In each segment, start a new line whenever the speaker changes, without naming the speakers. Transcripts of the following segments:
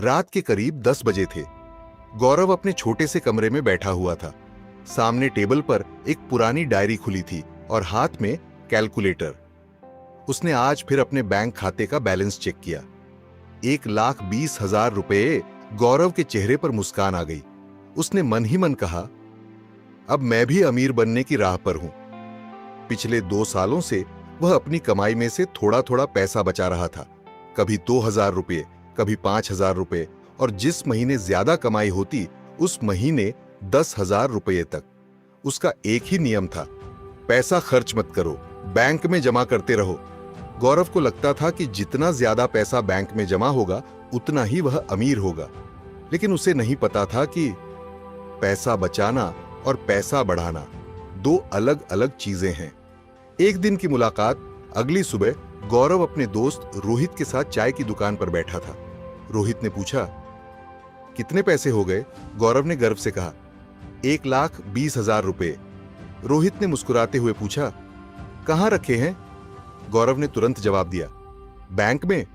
रात के करीब 10 बजे थे। गौरव अपने छोटे से कमरे में बैठा हुआ था। सामने टेबल पर एक पुरानी डायरी खुली थी और हाथ में कैलकुलेटर। उसने आज फिर अपने बैंक खाते का बैलेंस चेक किया। 1,20,000 रुपए। गौरव के चेहरे पर मुस्कान आ गई। उसने मन ही मन कहा, अब मैं भी अमीर बनने की राह पर हूं। पिछले 2 सालों से वह अपनी कमाई में से थोड़ा थोड़ा पैसा बचा रहा था। कभी 2,000 रुपये, कभी 5,000 रुपये, और जिस महीने ज्यादा कमाई होती उस महीने 10,000 रुपये तक। उसका एक ही नियम था, पैसा खर्च मत करो, बैंक में जमा करते रहो। गौरव को लगता था कि जितना ज्यादा पैसा बैंक में जमा होगा उतना ही वह अमीर होगा, लेकिन उसे नहीं पता था कि पैसा बचाना और पैसा बढ़ाना 2 अलग अलग चीजें हैं। एक दिन की मुलाकात। अगली सुबह गौरव अपने दोस्त रोहित के साथ चाय की दुकान पर बैठा था। रोहित ने पूछा, कितने पैसे हो गए? गौरव ने गर्व से कहा, 1,20,000 रुपए। रोहित ने मुस्कुराते हुए पूछा, कहां रखे हैं? गौरव ने तुरंत जवाब दिया, बैंक में।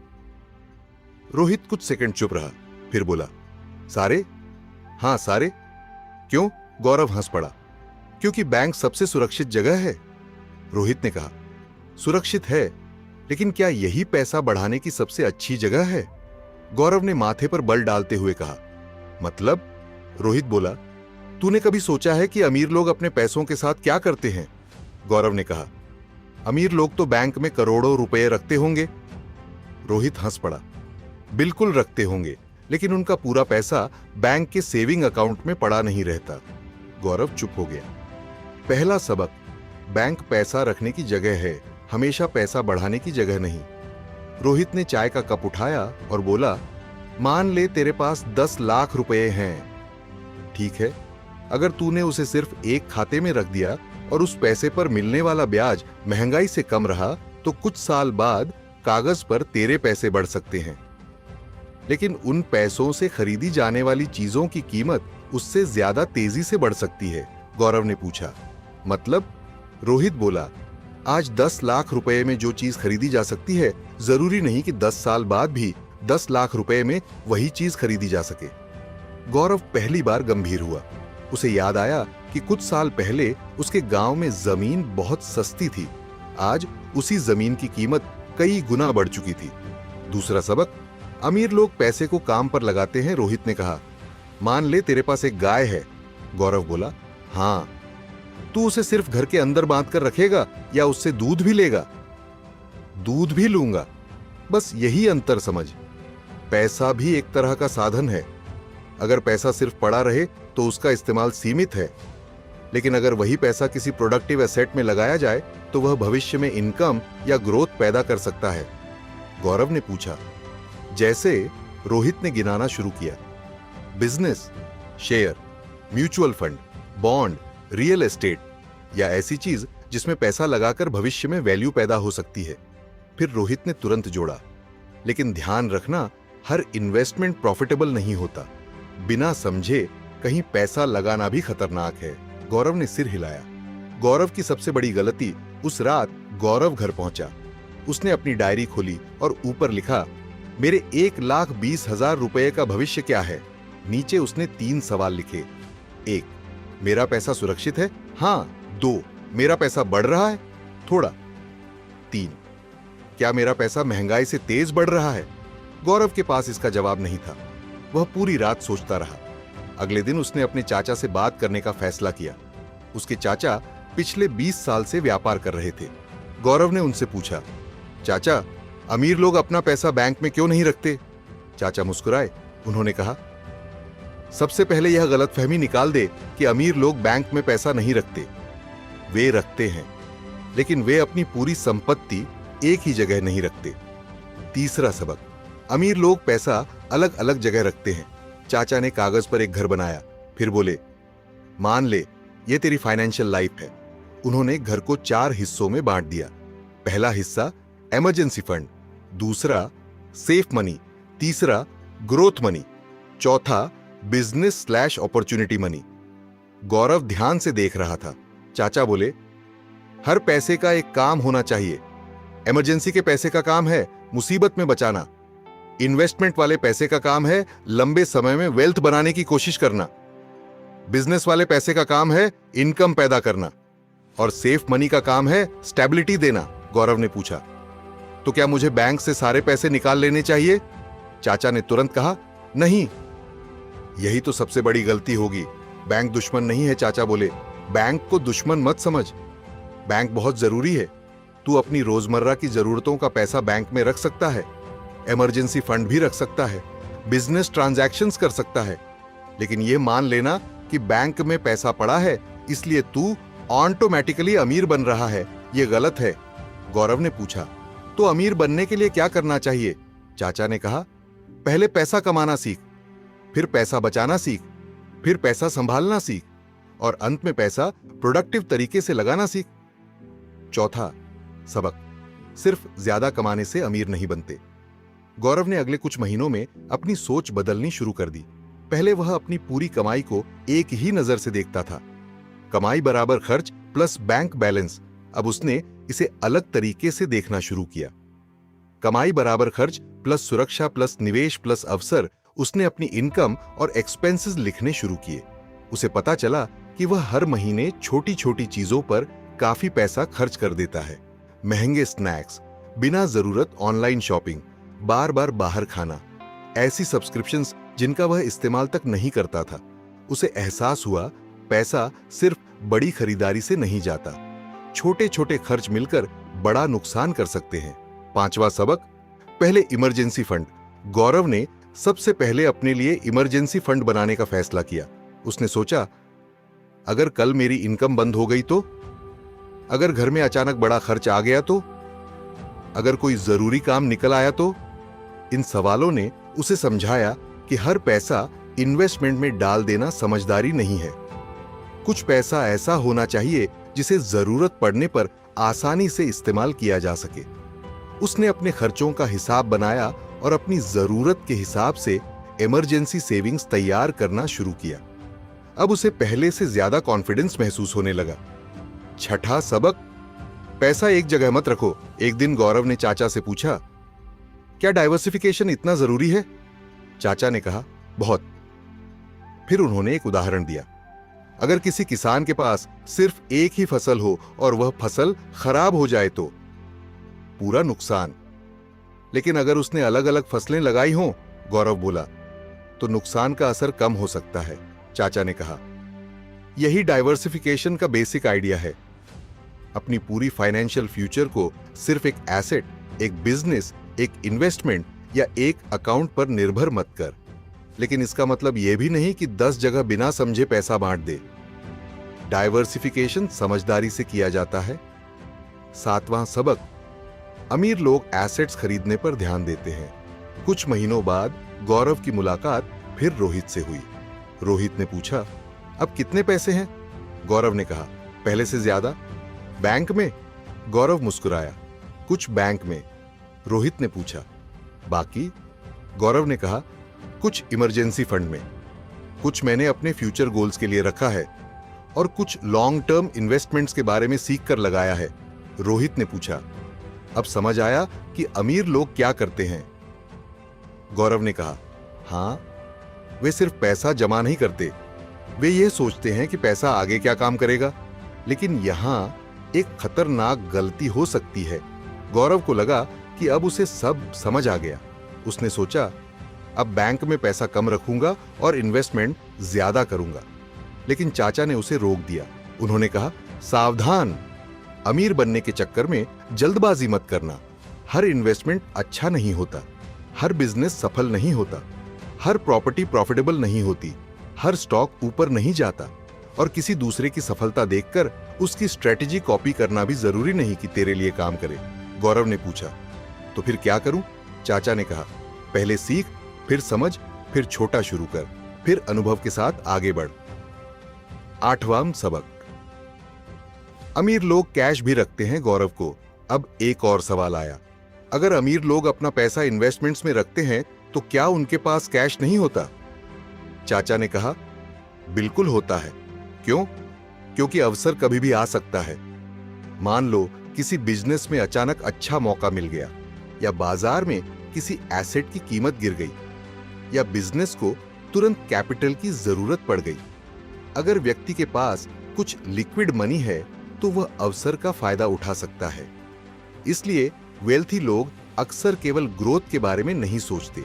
रोहित कुछ सेकंड चुप रहा, फिर बोला, सारे? हां, सारे। क्यों? गौरव हंस पड़ा। क्योंकि बैंक सबसे सुरक्षित जगह है। रोहित ने कहा, सुरक्षित है, लेकिन क्या यही पैसा बढ़ाने की सबसे अच्छी जगह है? गौरव ने माथे पर बल डालते हुए कहा, मतलब? रोहित बोला, तूने कभी सोचा है कि अमीर लोग अपने पैसों के साथ क्या करते हैं? गौरव ने कहा, अमीर लोग तो बैंक में करोड़ों रुपए रखते होंगे। रोहित हंस पड़ा, बिल्कुल रखते होंगे, लेकिन उनका पूरा पैसा बैंक के सेविंग अकाउंट में पड़ा नहीं रहता। गौरव चुप हो गया। पहला सबक, बैंक पैसा रखने की जगह है, हमेशा पैसा बढ़ाने की जगह नहीं। रोहित ने चाय का कप उठाया और बोला, मान ले तेरे पास 10 लाख रुपए हैं। ठीक है, अगर तूने उसे सिर्फ एक खाते में रख दिया और उस पैसे पर मिलने वाला ब्याज महंगाई से कम रहा तो कुछ साल बाद कागज पर तेरे पैसे बढ़ सकते हैं, लेकिन उन पैसों से खरीदी जाने वाली चीजों की कीमत उससे ज्यादा तेजी से बढ़ सकती है। गौरव ने पूछा, मतलब? रोहित बोला, आज 10 लाख रुपए में जो चीज खरीदी जा सकती है, जरूरी नहीं कि 10 साल बाद भी 10 लाख रुपए में वही चीज खरीदी जा सके। गौरव पहली बार गंभीर हुआ। उसे याद आया कि कुछ साल पहले उसके गांव में जमीन बहुत सस्ती थी। आज उसी जमीन की कीमत कई गुना बढ़ चुकी थी। दूसरा सबक, अमीर लोग पैसे को काम पर लगाते हैं। रोहित ने कहा, मान ले तेरे पास एक गाय है। गौरव बोला, हां। तू उसे सिर्फ घर के अंदर बांध कर रखेगा या उससे दूध भी लेगा? दूध भी लूंगा। बस यही अंतर समझ। पैसा भी एक तरह का साधन है। अगर पैसा सिर्फ पड़ा रहे तो उसका इस्तेमाल सीमित है, लेकिन अगर वही पैसा किसी प्रोडक्टिव एसेट में लगाया जाए तो वह भविष्य में इनकम या ग्रोथ पैदा कर सकता है। गौरव ने पूछा। जैसे? रोहित ने गिनाना शुरू किया, business, share, mutual fund, bond, real estate, या ऐसी चीज जिसमें पैसा लगाकर भविष्य में वैल्यू पैदा हो सकती है। फिर रोहित ने तुरंत जोड़ा, लेकिन ध्यान रखना, हर इन्वेस्टमेंट प्रॉफिटेबल नहीं होता। बिना समझे कहीं पैसा लगाना भी खतरनाक है। गौरव ने सिर हिलाया। गौरव की सबसे बड़ी गलती, उस रात गौरव घर पहुंचा। उसने अपनी डायरी खोली और ऊपर लिखा, मेरे 1,20,000 रुपए का भविष्य क्या है? नीचे उसने 3 सवाल लिखे। 1, मेरा पैसा सुरक्षित है? हां। 2, मेरा पैसा बढ़ रहा है? थोड़ा। 3, क्या मेरा पैसा महंगाई से तेज बढ़ रहा है? गौरव के पास इसका जवाब नहीं था। वह पूरी रात सोचता रहा। अगले दिन उसने अपने चाचा से बात करने का फैसला किया। उसके चाचा पिछले 20 साल से व्यापार कर रहे थे। गौरव ने उनसे पूछा, चाचा, अमीर लोग अपना पैसा बैंक में क्यों नहीं रखते? चाचा मुस्कुराए। उन्होंने कहा, सबसे पहले यह गलतफहमी निकाल दे कि अमीर लोग बैंक में पैसा नहीं रखते। वे रखते हैं, लेकिन वे अपनी पूरी संपत्ति एक ही जगह नहीं रखते। तीसरा सबक, अमीर लोग पैसा अलग अलग जगह रखते हैं। चाचा ने कागज पर एक घर बनाया, फिर बोले, मान ले ये तेरी फाइनेंशियल लाइफ है। उन्होंने घर को 4 हिस्सों में बांट दिया। पहला हिस्सा इमरजेंसी फंड, दूसरा सेफ मनी, तीसरा ग्रोथ मनी, चौथा बिजनेस/अपॉर्चुनिटी मनी। गौरव ध्यान से देख रहा था। चाचा बोले, हर पैसे का एक काम होना चाहिए। इमरजेंसी के पैसे का काम है मुसीबत में बचाना। इन्वेस्टमेंट वाले पैसे का काम है लंबे समय में वेल्थ बनाने की कोशिश करना। बिजनेस वाले पैसे का काम है इनकम पैदा करना। और सेफ मनी का काम है स्टेबिलिटी देना। गौरव ने पूछा, तो क्या मुझे बैंक से सारे पैसे निकाल लेने चाहिए? चाचा ने तुरंत कहा, नहीं, यही तो सबसे बड़ी गलती होगी। बैंक दुश्मन नहीं है, चाचा बोले। बैंक को दुश्मन मत समझ। बैंक बहुत जरूरी है। तू अपनी रोजमर्रा की जरूरतों का पैसा बैंक में रख सकता है, इमरजेंसी फंड भी रख सकता है, बिजनेस ट्रांजैक्शंस कर सकता है। लेकिन यह मान लेना कि बैंक में पैसा पड़ा है इसलिए तू ऑटोमेटिकली अमीर बन रहा है, यह गलत है। गौरव ने पूछा, तो अमीर बनने के लिए क्या करना चाहिए? चाचा ने कहा, पहले पैसा कमाना सीख, फिर पैसा बचाना सीख, फिर पैसा संभालना सीख और अंत में पैसा प्रोडक्टिव तरीके से लगाना सीख। चौथा सबक, सिर्फ ज्यादा कमाने से अमीर नहीं बनते। गौरव ने अगले कुछ महीनों में अपनी सोच बदलनी शुरू कर दी। पहले वह अपनी पूरी कमाई को एक ही नजर से देखता था, कमाई बराबर खर्च प्लस बैंक बैलेंस। अब उसने इसे अलग तरीके से देखना शुरू किया। कमाई बराबर खर्च प्लस सुरक्षा प्लस निवेश प्लस अवसर। उसने अपनी इनकम और एक्सपेंसेस लिखने शुरू किए। उसे पता चला कि वह हर महीने छोटी छोटी चीजों पर काफी पैसा खर्च कर देता है। महंगे स्नैक्स, बिना जरूरत ऑनलाइन शॉपिंग, बार बार बाहर खाना, ऐसी सब्सक्रिप्शंस जिनका वह इस्तेमाल तक नहीं करता था। उसे एहसास हुआ पैसा सिर्फ बड़ी खरीदारी से नहीं जाता, छोटे छोटे खर्च मिलकर बड़ा नुकसान कर सकते हैं। पांचवा सबक, पहले इमरजेंसी फंड। गौरव ने सबसे पहले अपने लिए इमरजेंसी फंड बनाने का फैसला किया। उसने सोचा, अगर कल मेरी इनकम बंद हो गई तो, अगर घर में अचानक बड़ा खर्च आ गया तो, अगर कोई जरूरी काम निकल आया तो। इन सवालों ने उसे समझाया कि हर पैसा इन्वेस्टमेंट में डाल देना समझदारी नहीं है। कुछ पैसा ऐसा होना चाहिए जिसे जरूरत पड़ने पर आसानी से इस्तेमाल किया जा सके। उसने अपने खर्चों का हिसाब बनाया और अपनी जरूरत के हिसाब से इमरजेंसी सेविंग्स तैयार करना शुरू किया। अब उसे पहले से ज्यादा कॉन्फिडेंस महसूस होने लगा। छठा सबक, पैसा एक जगह मत रखो। एक दिन गौरव ने चाचा से पूछा, क्या डाइवर्सिफिकेशन इतना जरूरी है? चाचा ने कहा, बहुत। फिर उन्होंने एक उदाहरण दिया। अगर किसी किसान के पास सिर्फ एक ही फसल हो और वह फसल खराब हो जाए तो पूरा नुकसान। लेकिन अगर उसने अलग अलग फसलें लगाई हों, गौरव बोला, तो नुकसान का असर कम हो सकता है। चाचा ने कहा, यही डाइवर्सिफिकेशन का बेसिक आइडिया है। अपनी पूरी फाइनेंशियल फ्यूचर को सिर्फ एक एसेट, एक बिजनेस, एक इन्वेस्टमेंट या एक अकाउंट पर निर्भर मत कर। लेकिन इसका मतलब यह भी नहीं कि 10 जगह बिना समझे पैसा बांट दे। डाइवर्सिफिकेशन समझदारी से किया जाता है। सातवां सबक, अमीर लोग एसेट्स खरीदने पर ध्यान देते हैं। कुछ महीनों बाद गौरव की मुलाकात फिर रोहित से हुई। रोहित ने पूछा, अब कितने पैसे हैं? गौरव ने कहा, पहले से ज्यादा। बैंक में? गौरव मुस्कुराया, कुछ बैंक में। रोहित ने पूछा, बाकी? गौरव ने कहा, कुछ इमरजेंसी फंड में, कुछ मैंने अपने फ्यूचर गोल्स के लिए रखा है और कुछ लॉन्ग टर्म इन्वेस्टमेंट्स के बारे में सीख कर लगाया है। रोहित ने पूछा, अब समझ आया कि अमीर लोग क्या करते हैं? गौरव ने कहा, हां, वे सिर्फ पैसा जमा नहीं करते, वे ये सोचते हैं कि पैसा आगे क्या काम करेगा। लेकिन यहां एक खतरनाक गलती हो सकती है। गौरव को लगा कि अब उसे सब समझ आ गया। उसने सोचा, अब बैंक में पैसा कम रखूंगा और इन्वेस्टमेंट ज्यादा करूंगा। लेकिन चाचा ने उसे रोक दिया। उन्होंने कहा, सावधान, अमीर बनने के चक्कर में जल्दबाजी मत करना। हर इन्वेस्टमेंट अच्छा नहीं होता, हर बिजनेस सफल नहीं होता, हर प्रॉपर्टी प्रॉफिटेबल नहीं होती, हर स्टॉक ऊपर नहीं जाता और किसी दूसरे की सफलता देखकर उसकी स्ट्रेटेजी कॉपी करना भी जरूरी नहीं कि तेरे लिए काम करे। गौरव ने पूछा, तो फिर क्या करूं? चाचा ने कहा, पहले सीख, फिर समझ, फिर छोटा शुरू कर, फिर अनुभव के साथ आगे बढ़। आठवां सबक, अमीर लोग कैश भी रखते हैं। गौरव को अब एक और सवाल आया, अगर अमीर लोग अपना पैसा इन्वेस्टमेंट्स में रखते हैं तो क्या उनके पास कैश नहीं होता? चाचा ने कहा, बिल्कुल होता है। क्यों? क्योंकि अवसर कभी भी आ सकता है। मान लो किसी बिजनेस में अचानक अच्छा मौका मिल गया या बाजार में किसी एसेट की कीमत गिर गई या बिजनेस को तुरंत कैपिटल की जरूरत पड़ गई। अगर व्यक्ति के पास कुछ लिक्विड मनी है तो वह अवसर का फायदा उठा सकता है। इसलिए वेल्थी लोग अक्सर केवल ग्रोथ के बारे में नहीं सोचते,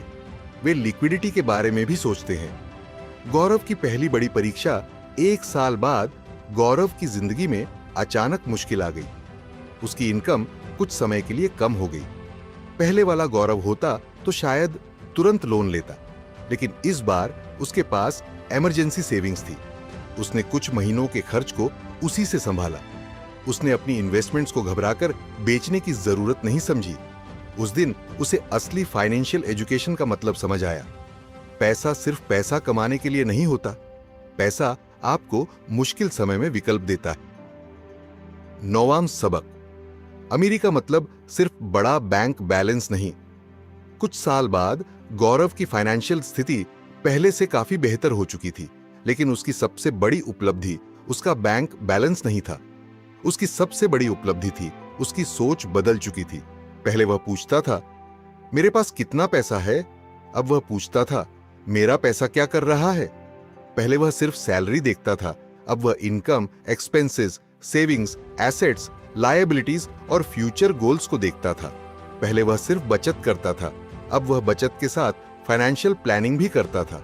वे लिक्विडिटी के बारे में भी सोचते हैं। गौरव की पहली बड़ी परीक्षा 1 साल बाद गौरव की जिंदगी में अचानक मुश्किल आ गई। उसकी इनकम कुछ समय के लिए कम हो गई। पहले वाला गौरव होता तो शायद तुरंत लोन लेता, लेकिन इस बार उसके पास इमरजेंसी सेविंग्स थी। उसने कुछ महीनों के खर्च को उसी से संभाला। उसने अपनी इन्वेस्टमेंट्स को घबराकर बेचने की जरूरत नहीं समझी। उस दिन उसे असली फाइनेंशियल एजुकेशन का मतलब समझ आया। पैसा सिर्फ पैसा कमाने के लिए नहीं होता, पैसा आपको मुश्किल समय में विकल्प देता है। 9वां सबक, अमीरी का मतलब सिर्फ बड़ा बैंक बैलेंस नहीं। कुछ साल बाद गौरव की फाइनेंशियल स्थिति पहले से काफी बेहतर हो चुकी थी, लेकिन उसकी सबसे बड़ी उपलब्धि उसका बैंक बैलेंस नहीं था। उसकी सबसे बड़ी उपलब्धि थी उसकी सोच बदल चुकी थी। पहले वह पूछता था, मेरे पास कितना पैसा है? अब वह पूछता था, मेरा पैसा क्या कर रहा है? पहले वह सिर्फ सैलरी देखता था, अब वह income, expenses, savings, assets, liabilities और फ्यूचर गोल्स को देखता था। पहले वह सिर्फ बचत करता था, अब वह बचत के साथ फाइनेंशियल प्लानिंग भी करता था।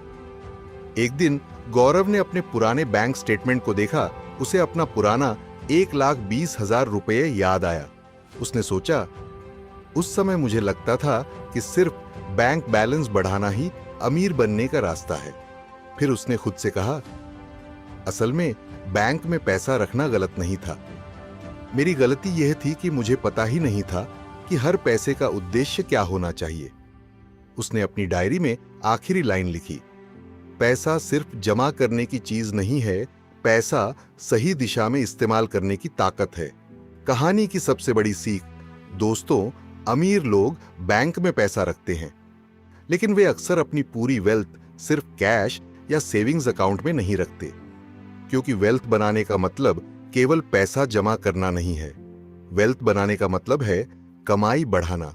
एक दिन गौरव ने अपने पुराने बैंक स्टेटमेंट को देखा। उसे अपना पुराना 1,20,000 रुपये याद आया। उसने सोचा, उस समय मुझे लगता था कि सिर्फ बैंक बैलेंस बढ़ाना ही अमीर बनने का रास्ता है। फिर उसने खुद से कहा, असल में बैंक में पैसा रखना गलत नहीं था। मेरी गलती यह थी कि मुझे पता ही नहीं था कि हर पैसे का उद्देश्य क्या होना चाहिए। उसने अपनी डायरी में आखिरी लाइन लिखी, पैसा सिर्फ जमा करने की चीज नहीं है, पैसा सही दिशा में इस्तेमाल करने की ताकत है। कहानी की सबसे बड़ी सीख, दोस्तों, अमीर लोग बैंक में पैसा रखते हैं, लेकिन वे अक्सर अपनी पूरी वेल्थ सिर्फ कैश या सेविंग्स अकाउंट में नहीं रखते, क्योंकि वेल्थ बनाने का मतलब केवल पैसा जमा करना नहीं है। वेल्थ बनाने का मतलब है कमाई बढ़ाना,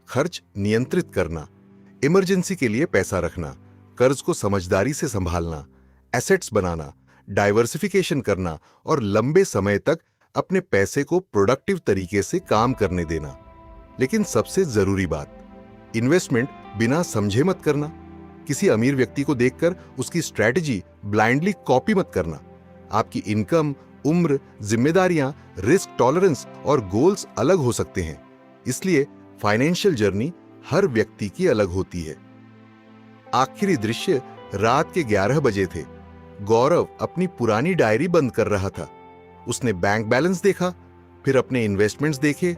खर्च नियंत्रित करना, इमरजेंसी के लिए पैसा रखना, कर्ज को समझदारी से संभालना, एसेट्स बनाना, डाइवर्सिफिकेशन करना और लंबे समय तक अपने पैसे को प्रोडक्टिव तरीके से काम करने देना। लेकिन सबसे जरूरी बात, इन्वेस्टमेंट बिना समझे मत करना। किसी अमीर व्यक्ति को देखकर उसकी स्ट्रैटेजी ब्लाइंडली कॉपी मत करना। आपकी इनकम, उम्र, जिम्मेदारियां, रिस्क टॉलरेंस और गोल्स अलग हो सकते हैं। इसलिए फाइनेंशियल जर्नी हर व्यक्ति की अलग होती है। आखिरी दृश्य रात के 11 बजे थे। गौरव अपनी पुरानी डायरी बंद कर रहा था। उसने बैंक बैलेंस देखा, फिर अपने इन्वेस्टमेंट्स देखे,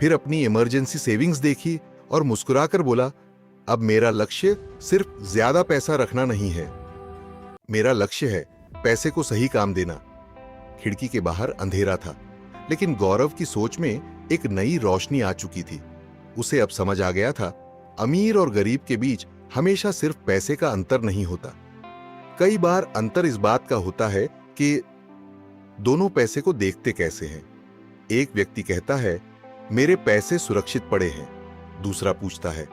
फिर अपनी इमरजेंसी सेविंग्स देखी और मुस्कुराकर बोला, अब मेरा लक्ष्य सिर्फ ज्यादा पैसा रखना नहीं है, मेरा लक्ष्य है पैसे को सही काम देना। खिड़की के बाहर अंधेरा था, लेकिन गौरव की सोच में एक नई रोशनी आ चुकी थी। उसे अब समझ आ गया था, अमीर और गरीब के बीच हमेशा सिर्फ पैसे का अंतर नहीं होता। कई बार अंतर इस बात का होता है कि दोनों पैसे को देखते कैसे हैं। एक व्यक्ति कहता है, मेरे पैसे सुरक्षित पड़े हैं। दूसरा पूछता है,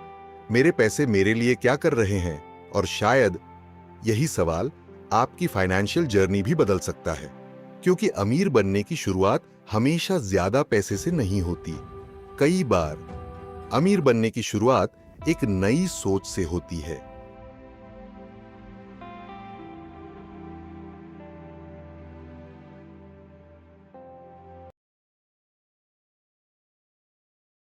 मेरे पैसे मेरे लिए क्या कर रहे हैं? और शायद यही सवाल आपकी फाइनेंशियल जर्नी भी बदल सकता है, क्योंकि अमीर बनने की शुरुआत हमेशा ज्यादा पैसे से नहीं होती। कई बार अमीर बनने की शुरुआत एक नई सोच से होती है।